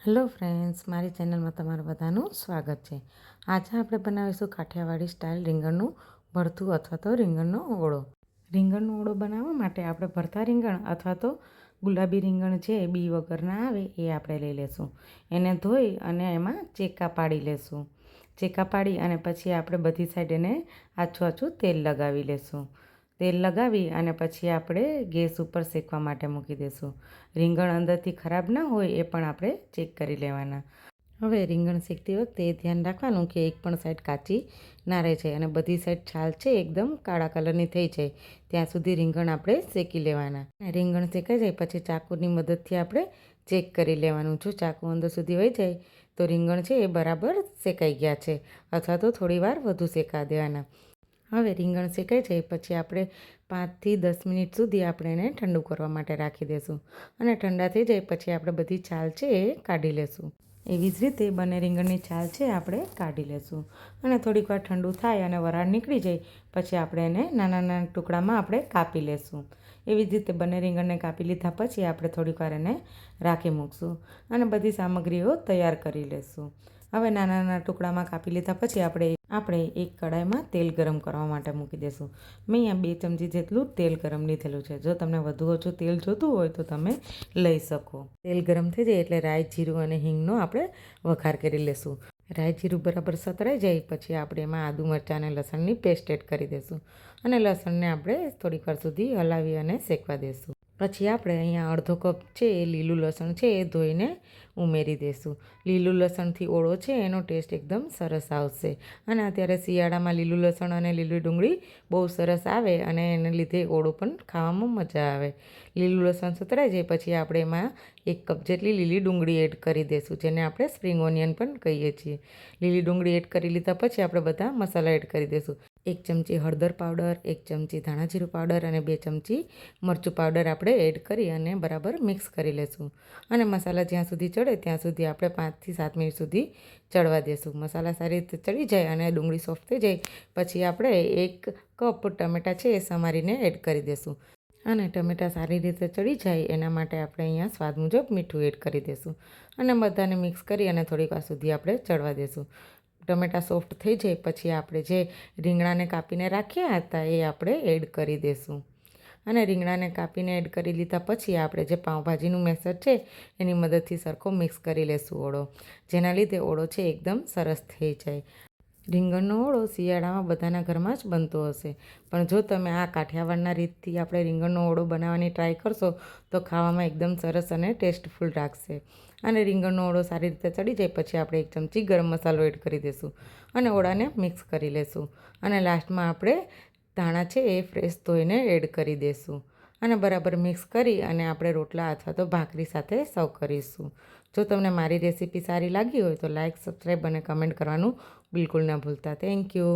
Hello friends, મારી ચેનલમાં તમારું બધાનું સ્વાગત છે. આજે આપણે બનાવીશું કાઠિયાવાડી સ્ટાઇલ રીંગણનું ભરથું અથવા તો રીંગણનો ઓળો. રીંગણનો ઓળો બનાવવા માટે આપણે ભરતા રીંગણ અથવા તો ગુલાબી રીંગણ જે બી વગરના આવે એ આપણે લઈ લેશું. એને ધોઈ અને એમાં ચેકા પાડી લેશું. ચેકા પાડી અને પછી આપણે બધી સાઈડ એને આછું આછું તેલ લગાવી લેશું. તેલ લગાવી અને પછી આપણે ગેસ ઉપર શેકવા માટે મૂકી દઈશું. રીંગણ અંદરથી ખરાબ ના હોય એ પણ આપણે ચેક કરી લેવાના. હવે રીંગણ શેકતી વખતે એ ધ્યાન રાખવાનું કે એક પણ સાઈડ કાચી ના રહે છે અને બધી સાઈડ છાલ છે એકદમ કાળા કલરની થઈ જાય ત્યાં સુધી રીંગણ આપણે શેકી લેવાના. રીંગણ શેકાઈ જાય પછી ચાકુની મદદથી આપણે ચેક કરી લેવાનું. જો ચાકુ અંદર સુધી વહી જાય તો રીંગણ છે એ બરાબર શેકાઈ ગયા છે અથવા તો થોડી વાર વધુ શેકા દેવાના. હવે રીંગણ શેકાઈ જાય પછી આપણે 5થી 10 મિનિટ સુધી આપણે એને ઠંડુ કરવા માટે રાખી દઈશું અને ઠંડા થઈ જાય પછી આપણે બધી છાલ છે એ કાઢી લેશું. એવી જ રીતે બંને રીંગણની છાલ છે આપણે કાઢી લેશું અને થોડીક વાર ઠંડુ થાય અને વરાળ નીકળી જાય પછી આપણે એને નાના નાના ટુકડામાં આપણે કાપી લેશું. એવી જ રીતે બંને રીંગણને કાપી લીધા પછી આપણે થોડીક વાર એને રાખી મૂકશું અને બધી સામગ્રીઓ તૈયાર કરી લેશું. હવે નાના નાના ટુકડામાં કાપી લીધા પછી આપણે એક કડાઈમાં તેલ ગરમ કરવા માટે મૂકી દઈશું. મેં અહીંયા 2 ચમચી જેટલું તેલ ગરમ લીધેલું છે. જો તમને વધુ ઓછું તેલ જોતું હોય તો તમે લઈ શકો. તેલ ગરમ થઈ જાય એટલે રાઈ, જીરું અને હિંગનો આપણે વઘાર કરી લેશું. રાઈ, જીરું બરાબર સતરાઈ જાય પછી આપણે એમાં આદુ, મરચાં અને લસણની પેસ્ટ એડ કરી દઈશું અને લસણને આપણે થોડીક વાર સુધી હલાવી અને શેકવા દઈશું. પછી આપણે અહીંયા અડધો કપ છે એ લીલું લસણ છે એ ધોઈને ઉમેરી દઈશું. લીલું લસણથી ઓળો છે એનો ટેસ્ટ એકદમ સરસ આવશે અને અત્યારે શિયાળામાં લીલું લસણ અને લીલી ડુંગળી બહુ સરસ આવે અને એને લીધે ઓળો પણ ખાવામાં મજા આવે. લીલું લસણ સતરાઈ જાય પછી આપણે એમાં 1 કપ જેટલી લીલી ડુંગળી એડ કરી દઈશું, જેને આપણે સ્પ્રિંગ ઓનિયન પણ કહીએ છીએ. લીલી ડુંગળી એડ કરી લીધા પછી આપણે બધા મસાલા એડ કરી દઈશું. 1 ચમચી હળદર પાવડર, 1 ચમચી ધાણા જીરું પાવડર અને 2 ચમચી મરચું પાવડર આપણે એડ કરી અને બરાબર મિક્સ કરી લેશું અને મસાલા જ્યાં સુધી ચડે ત્યાં સુધી આપણે 5થી 7 મિનિટ સુધી ચડવા દઈશું. મસાલા સારી રીતે ચડી જાય અને ડુંગળી સોફ્ટ થઈ જાય પછી આપણે 1 કપ ટમેટાં છે એ સમારીને એડ કરી દઈશું અને ટમેટાં સારી રીતે ચડી જાય એના માટે આપણે અહીંયા સ્વાદ મુજબ મીઠું એડ કરી દઈશું અને બધાને મિક્સ કરી અને થોડીક વાર સુધી આપણે ચડવા દઈશું. ટમેટાં સોફ્ટ થઈ જાય પછી આપણે જે રીંગણાને કાપીને રાખ્યા હતા એ આપણે એડ કરી દઈશું અને રીંગણાને કાપીને એડ કરી લીધા પછી આપણે જે પાઉંભાજીનું મેસર છે એની મદદથી સરખો મિક્સ કરી લેશું ઓળો, જેના લીધે ઓળો છે એકદમ સરસ થઈ જાય. રીંગણનો ઓળો શિયાળામાં બધાના ઘરમાં જ બનતો હશે, પણ જો તમે આ કાઠિયાવાડના રીતથી આપણે રીંગણનો ઓળો બનાવવાની ટ્રાય કરશો તો ખાવામાં એકદમ સરસ અને ટેસ્ટફુલ લાગશે. અને રીંગણનો ઓળો સારી રીતે ચડી જાય પછી આપણે 1 ચમચી ગરમ મસાલો એડ કરી દઈશું અને ઓળાને મિક્સ કરી લેશું અને લાસ્ટમાં આપણે ધાણા છે એ ફ્રેશ ધોઈને એડ કરી દઈશું અને બરાબર મિક્સ કરી અને આપણે રોટલા અથવા તો ભાખરી સાથે સર્વ કરીશું. જો તમને મારી રેસીપી સારી લાગી હોય તો લાઇક, સબસ્ક્રાઈબ અને કમેન્ટ કરવાનું બિલકુલ ના ભૂલતા. Thank you.